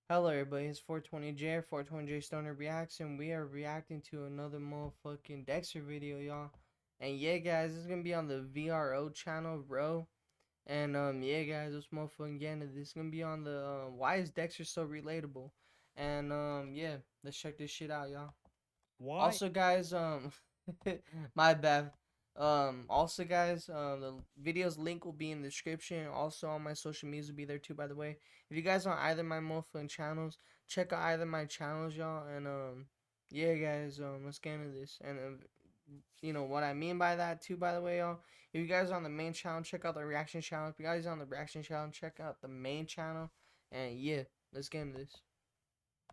Hello everybody, it's 420J, 420J Stoner Reacts, and we are reacting to another motherfucking Dexter video, y'all. And yeah, guys, this is gonna be on the VRO channel, bro. And yeah, guys, this motherfucking again, this is gonna be on the Why is Dexter so relatable? And yeah, let's check this shit out, y'all. Why? Also, guys, my bad. Also, guys, the video's link will be in the description. Also, all my social medias will be there too. By the way, if you guys on either my motherfucking channels, check out either my channels, y'all. And yeah, guys, let's get into this. And you know what I mean by that too. By the way, y'all, if you guys are on the main channel, check out the reaction channel. If you guys are on the reaction channel, check out the main channel. And yeah, let's get into this.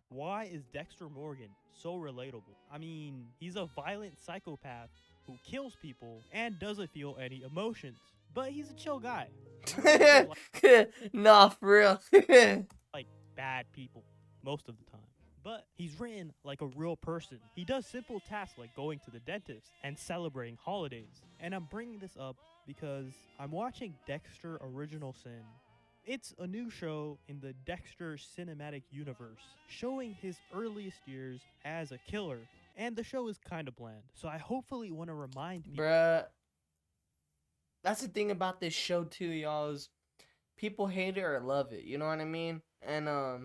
Why is Dexter Morgan so relatable? I mean, he's a violent psychopath who kills people and doesn't feel any emotions. But he's a chill guy. He doesn't Nah, for real. like bad people most of the time. But he's written like a real person. He does simple tasks like going to the dentist and celebrating holidays. And I'm bringing this up because I'm watching Dexter Original Sin. It's a new show in the Dexter cinematic universe, showing his earliest years as a killer. And the show is kind of bland, so I hopefully want to remind people. Bruh, that's the thing about this show too, y'all, is people hate it or love it, you know what I mean? And a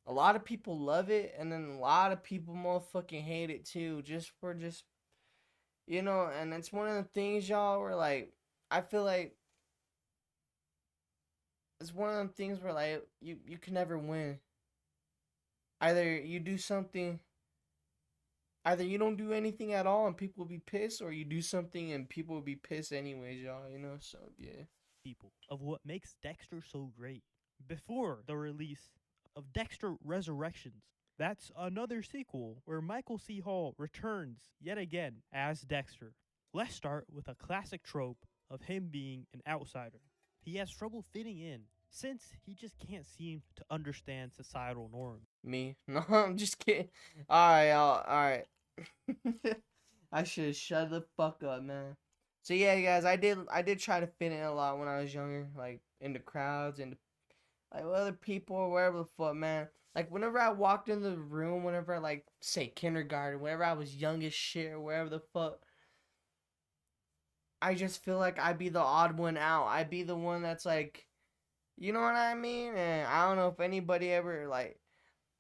lot of people love it, and then a lot of people motherfucking hate it too, just you know. And it's one of the things, y'all, where like I feel like it's one of them things where like you can never win. Either you do something, either you don't do anything at all and people will be pissed, or you do something and people will be pissed anyways, y'all, you know. So yeah. People of what makes Dexter so great. Before the release of Dexter Resurrections, that's another sequel where Michael C. Hall returns yet again as Dexter. Let's start with a classic trope of him being an outsider. He has trouble fitting in since he just can't seem to understand societal norms. Me? No, I'm just kidding. Alright, y'all. Alright. I should shut the fuck up, man. So yeah, guys, I did try to fit in a lot when I was younger, like in the crowds and like with other people or wherever the fuck, man. Like whenever I walked in the room, whenever I like say kindergarten, whenever I was young as shit or wherever the fuck, I just feel like I'd be the odd one out. I'd be the one that's like, you know what I mean? And I don't know if anybody ever like,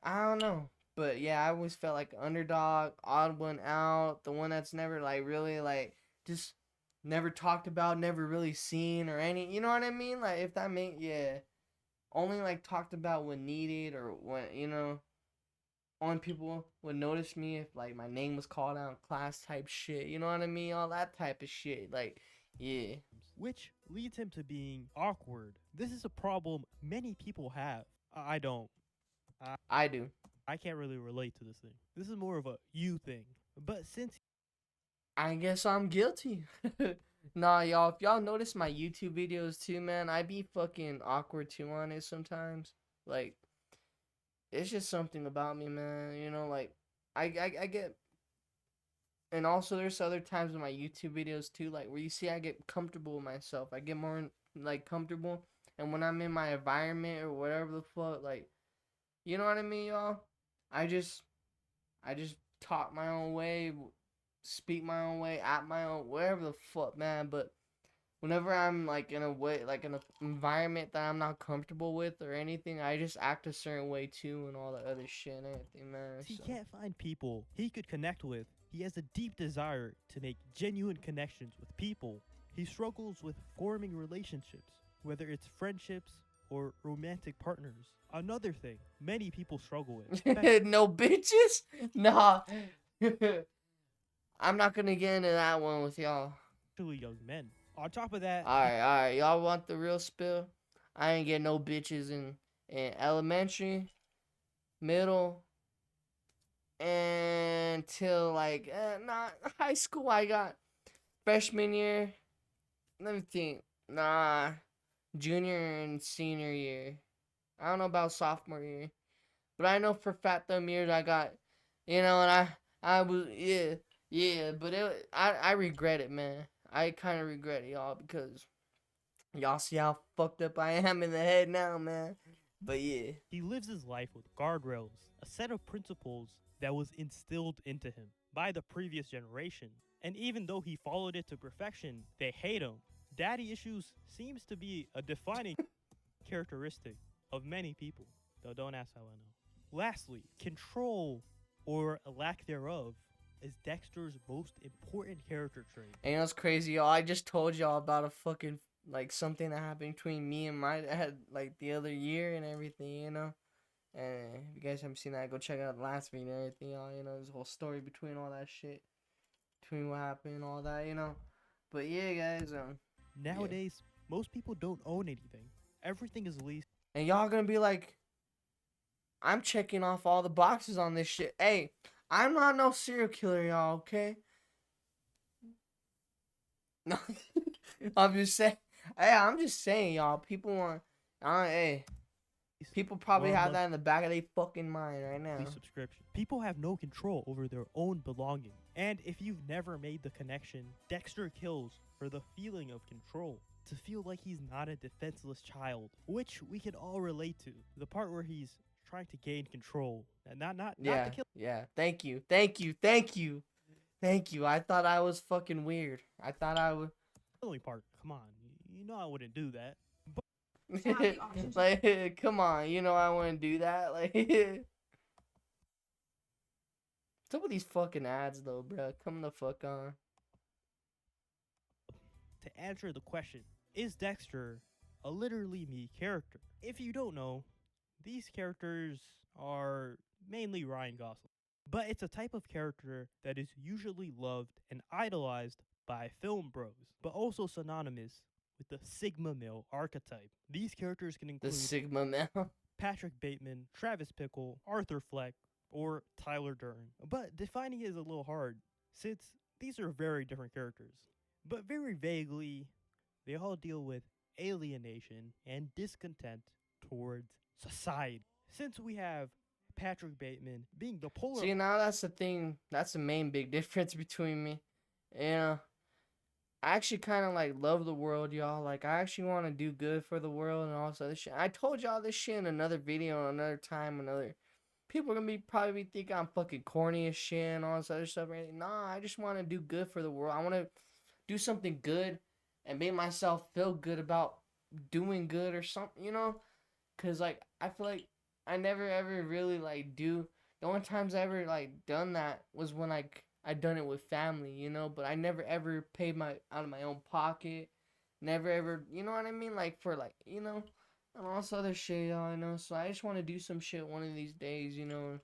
I don't know. But yeah, I always felt like underdog, odd one out, the one that's never like really like just never talked about, never really seen or any, you know what I mean? Like if that make yeah, only like talked about when needed or when, you know, only people would notice me if like my name was called out in class type shit. You know what I mean? All that type of shit. Like yeah. Which leads him to being awkward. This is a problem many people have. I don't. I, I do. I can't really relate to this thing. This is more of a you thing. But since I guess I'm guilty. Nah, y'all, if y'all notice my YouTube videos too, man, I be fucking awkward too on it sometimes. Like, it's just something about me, man. You know, like, I get, and also there's other times in my YouTube videos too, like, where you see I get comfortable with myself. I get more, like, comfortable. And when I'm in my environment or whatever the fuck, like, you know what I mean, y'all? I just, I just talk my own way, speak my own way, act my own, whatever the fuck, man. But whenever I'm like in a way, like in an environment that I'm not comfortable with or anything, I just act a certain way too, and all that other shit and everything, man. he So can't find people he could connect with, he has a deep desire to make genuine connections with people. He struggles with forming relationships, whether it's friendships or romantic partners. Another thing many people struggle with, no bitches, nah. I'm not gonna get into that one with y'all. especially young men. On top of that, All right, y'all want the real spill? I ain't get no bitches in elementary, middle, until like not high school. I got freshman year. Let me think. Nah, junior and senior year. I don't know about sophomore year, but I know for fat them years I got, you know, and I was yeah. But I regret it, man. I kind of regret it, y'all, because y'all see how fucked up I am in the head now, man. But yeah. He lives his life with guardrails, a set of principles that was instilled into him by the previous generation. And even though he followed it to perfection, they hate him. Daddy issues seems to be a defining characteristic of many people, though don't ask how I know. Lastly, control, or lack thereof, is Dexter's most important character trait. And you know what's crazy, y'all? I just told y'all about a fucking like something that happened between me and my dad like the other year and everything, you know. And if you guys haven't seen that, go check out the last video and everything, y'all. You know, there's a whole story between all that shit, between what happened and all that, you know. But yeah, guys, yeah. Nowadays, most people don't own anything. Everything is leased. And y'all gonna be like, I'm checking off all the boxes on this shit. Hey, I'm not no serial killer, y'all. Okay. No, I'm just saying. Hey, I'm just saying, y'all. People want. Hey, people probably Or have that in the back of their fucking mind right now. Subscription. People have no control over their own belonging. And if you've never made the connection, Dexter kills for the feeling of control. To feel like he's not a defenseless child, which we can all relate to. The part where he's trying to gain control and not Yeah, the yeah. Thank you, thank you, thank you, thank you. I thought I was fucking weird. I thought I would. killing part. Come on, you know I wouldn't do that. But Like, come on, you know I wouldn't do that. Like, some of these fucking ads though, bro. Come the fuck on. to answer the question, is Dexter a literally me character? If you don't know, these characters are mainly Ryan Gosling. But it's a type of character that is usually loved and idolized by film bros, but also synonymous with the Sigma male archetype. These characters can The include Sigma male. Patrick Bateman, Travis Bickle, Arthur Fleck, or Tyler Durden. But defining it is a little hard, since these are very different characters. But very vaguely, they all deal with alienation and discontent towards society. Since we have Patrick Bateman being the polar See, now that's the thing. That's the main big difference between me. Yeah. I actually kind of like love the world, y'all. Like, I actually want to do good for the world and all this other shit. I told y'all this shit in another video, another time, another. People are gonna be probably be thinking I'm fucking corny as shit and all this other stuff. Right? Nah, I just want to do good for the world. I want to do something good and make myself feel good about doing good or something, you know? Cause like I feel like I never ever really like do. The only times I ever like done that was when like I done it with family, you know. But I never ever paid my out of my own pocket. Never ever, you know what I mean? Like for like you know, and all this other shit, y'all. You know. So I just want to do some shit one of these days, you know.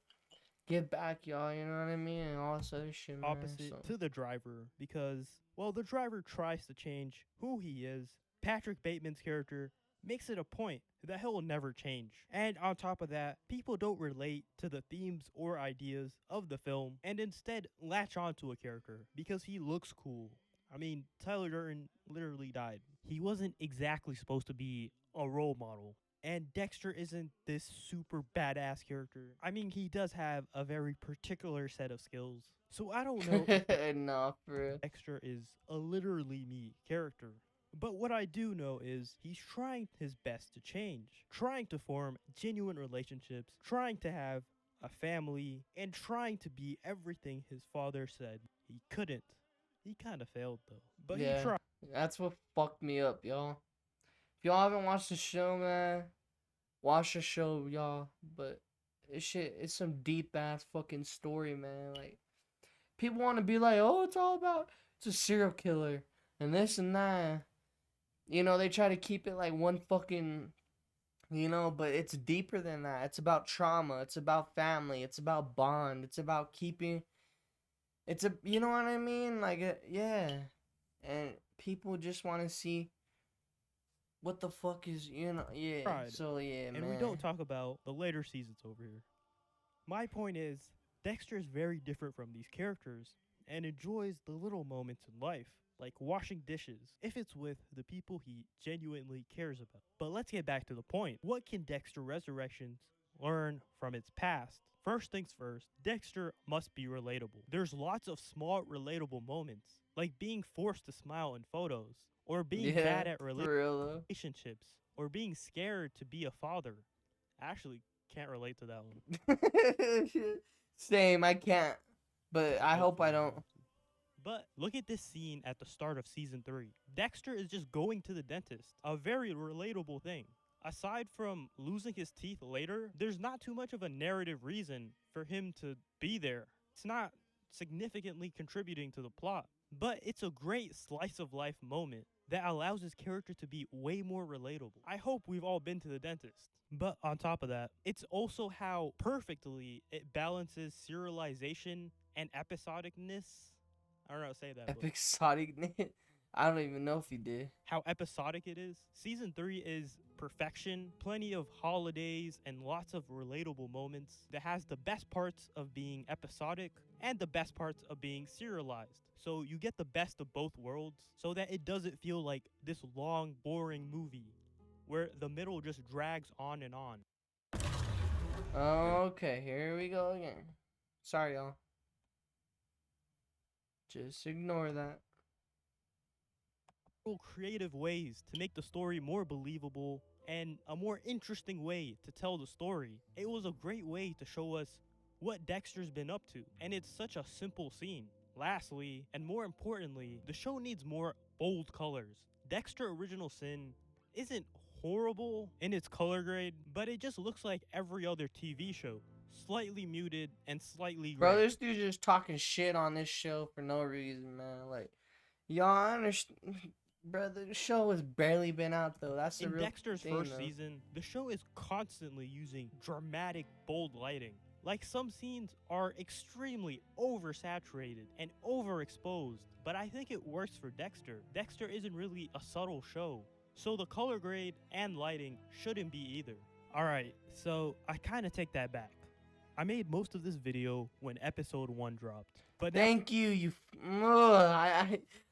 Give back, y'all. You know what I mean? And all this other shit, man. opposite So to the driver because, well, the driver tries to change who he is. Patrick Bateman's character makes it a point that he'll never change. And on top of that, people don't relate to the themes or ideas of the film and instead latch onto a character because he looks cool. I mean, Tyler Durden literally died. He wasn't exactly supposed to be a role model. And Dexter isn't this super badass character. I mean, he does have a very particular set of skills. So I don't know if nah, for real. Dexter is a literally me character. But what I do know is he's trying his best to change, trying to form genuine relationships, trying to have a family, and trying to be everything his father said he couldn't. He kind of failed though, but he Yeah, tried. that's what fucked me up, y'all. If y'all haven't watched the show, man, watch the show, y'all. But this shit, it's some deep ass fucking story, man. Like people want to be like, oh, it's all about it's a serial killer and this and that. You know, they try to keep it like one fucking, you know, but it's deeper than that. It's about trauma. It's about family. It's about bond. It's about keeping. It's a, you know what I mean? Like, yeah. And people just want to see what the fuck is, you know, yeah. Tried. So yeah, And we man. don't talk about the later seasons over here. My point is, Dexter is very different from these characters and enjoys the little moments in life, like washing dishes, if it's with the people he genuinely cares about. But let's get back to the point. What can Dexter Resurrections learn from its past? First things first, Dexter must be relatable. There's lots of small relatable moments, like being forced to smile in photos, or being Yeah, bad at for real though. relationships, or being scared to be a father. Actually, can't relate to that one. Same, I can't. But I hope Hopefully I I don't don't. have to. But look at this scene at the start of season 3. Dexter is just going to the dentist, a very relatable thing. Aside from losing his teeth later, there's not too much of a narrative reason for him to be there. It's not significantly contributing to the plot, but it's a great slice of life moment that allows his character to be way more relatable. I hope we've all been to the dentist. But on top of that, it's also how perfectly it balances serialization and episodicness. I don't know how to say that, but Episodic. I don't even know if he did. how episodic it is. Season 3 is perfection, plenty of holidays, and lots of relatable moments that has the best parts of being episodic and the best parts of being serialized. So you get the best of both worlds so that it doesn't feel like this long, boring movie where the middle just drags on and on. Okay, here we go again. Sorry, y'all. Just ignore that. Creative ways to make the story more believable and a more interesting way to tell the story. It was a great way to show us what Dexter's been up to, and it's such a simple scene. Lastly, and more importantly, the show needs more bold colors. Dexter Original Sin isn't horrible in its color grade, but it just looks like every other TV show. Slightly muted and slightly Bro, gray. this dude's just talking shit on this show for no reason, man. Like, y'all understand. Bro, the show has barely been out, though. That's the In real Dexter's thing, first though. season, the show is constantly using dramatic, bold lighting. Like some scenes are extremely oversaturated and overexposed, but I think it works for Dexter. Dexter isn't really a subtle show, so the color grade and lighting shouldn't be either. Alright, so I kinda take that back. I made most of this video when episode 1 dropped, but now Thank you, you.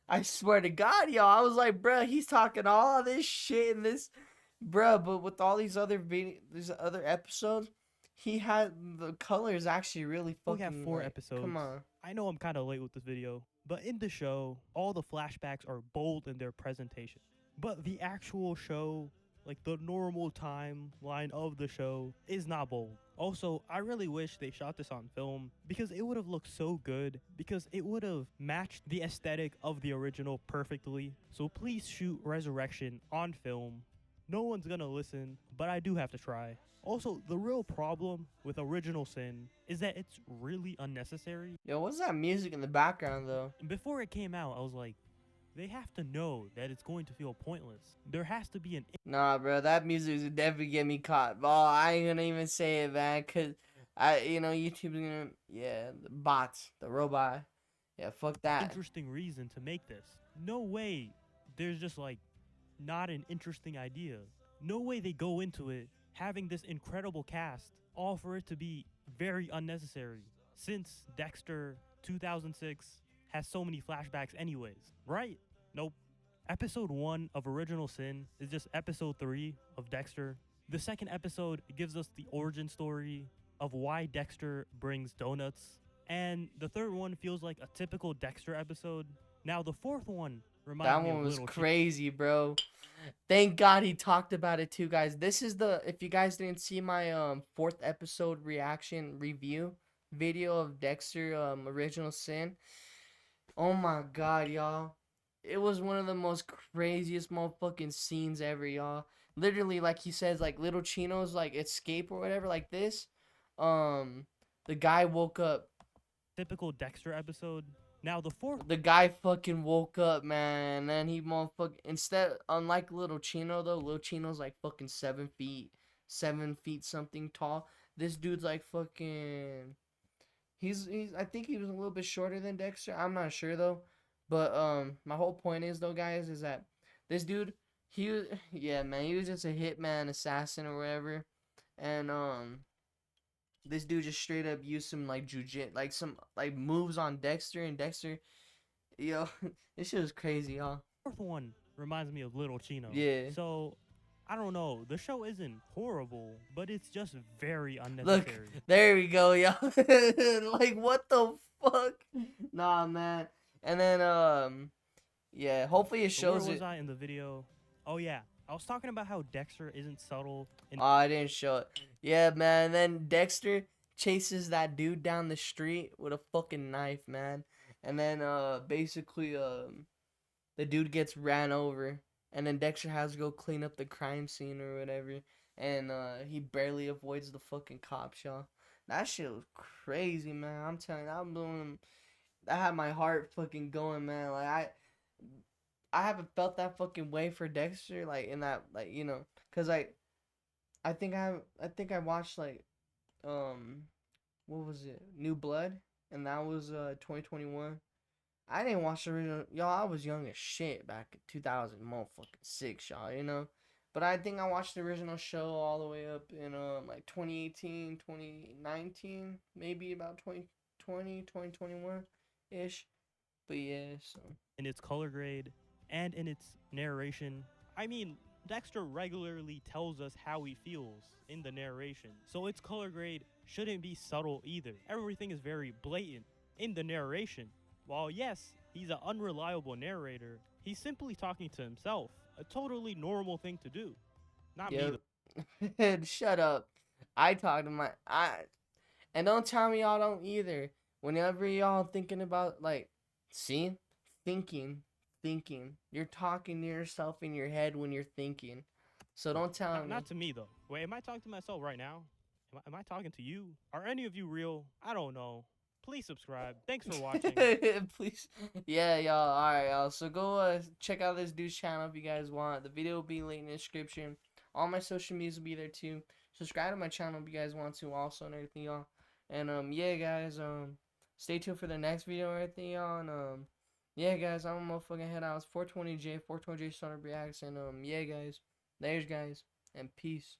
I swear to God, y'all. I was like, bro, he's talking all this shit in this, bro. But with all these other these other episodes, he had the colors actually really we have fucking 4 like. Come episodes. on. I know I'm kind of late with this video, but in the show, all the flashbacks are bold in their presentation. But the actual show, like the normal timeline of the show, is not bold. Also, I really wish they shot this on film because it would have looked so good, because it would have matched the aesthetic of the original perfectly. So please shoot Resurrection on film. No one's gonna listen, but I do have to try. Also, the real problem with Original Sin is that it's really unnecessary. Yo, what's that music in the background though? Before it came out, I was like, they have to know that it's going to feel pointless. There has to be an Nah, bro, that music would definitely get me caught. Oh, I ain't gonna even say it, man, cause YouTube's gonna, yeah, the bots, the robot, yeah, fuck that. interesting reason to make this. No way there's just like not an interesting idea. No way they go into it having this incredible cast, all for it to be very unnecessary. Since Dexter 2006 has so many flashbacks, anyways, right? Nope. Episode 1 of Original Sin is just episode 3 of Dexter. The second episode gives us the origin story of why Dexter brings donuts. And the third one feels like a typical Dexter episode. Now, the fourth one reminds That me one of was Little crazy, bro. Thank God he talked about it too, guys. This is the, if you guys didn't see my fourth episode reaction review video of Dexter Original Sin. Oh my God, y'all. It was one of the most craziest motherfucking scenes ever, y'all. Literally, like he says, like little Chino's like escape or whatever, like this. Um, the guy woke up. typical Dexter episode. Now, the fourth The guy fucking woke up, man. And then he motherfucking, instead, unlike little Chino though, little Chino's like fucking 7 feet, 7 feet something tall. This dude's like fucking. He's I think he was a little bit shorter than Dexter. I'm not sure though. But my whole point is though, guys, is that this dude, yeah, man, he was just a hitman assassin or whatever. And this dude just straight up used some like like some like moves on Dexter, and Dexter, yo, this shit was crazy, y'all. one reminds me of Little Chino. Yeah. So, I don't know. The show isn't horrible, but it's just very Look, unnecessary. there we go, y'all. Like what the fuck? Nah, man. And then yeah, hopefully it So where shows was it. I in the video? Oh yeah, I was talking about how Dexter isn't subtle in. Oh, I didn't show it. Yeah, man. And then Dexter chases that dude down the street with a fucking knife, man. And then basically the dude gets ran over, and then Dexter has to go clean up the crime scene or whatever, and he barely avoids the fucking cops, y'all. That shit was crazy, man. I'm telling you, I'm doing. That had my heart fucking going, man. Like I haven't felt that fucking way for Dexter, like in that, like cause I think I watched like um, what was it, New Blood, and that was 2021. I didn't watch the original. Y'all, I was young as shit back in 2000 motherfucking 6, y'all. But I think I watched the original show all the way up in like 2018, 2019, maybe about 2020, 2021 ish. But yeah, so in its color grade and in its narration. I mean, Dexter regularly tells us how he feels in the narration, so its color grade shouldn't be subtle either. Everything is very blatant in the narration. While yes, he's an unreliable narrator, he's simply talking to himself, a totally normal thing to do. Not me yeah. though. Shut up. I talk to my I And don't tell me y'all don't either. Whenever y'all thinking about like, see, thinking, thinking, you're talking to yourself in your head when you're thinking. So don't tell Not me. to me though. Wait, am I talking to myself right now? Am I talking to you? Are any of you real? I don't know. Please subscribe. Thanks for watching. Please, yeah, y'all. All right, y'all. So go check out this dude's channel if you guys want. The video will be linked in the description. All my social medias will be there too. Subscribe to my channel if you guys want to also and everything, y'all. And yeah, guys. Stay tuned for the next video and everything, y'all. And yeah, guys. I'm gonna motherfucking head out. It's 420J, 420J Startup Reacts, and yeah, guys. There's guys, and peace.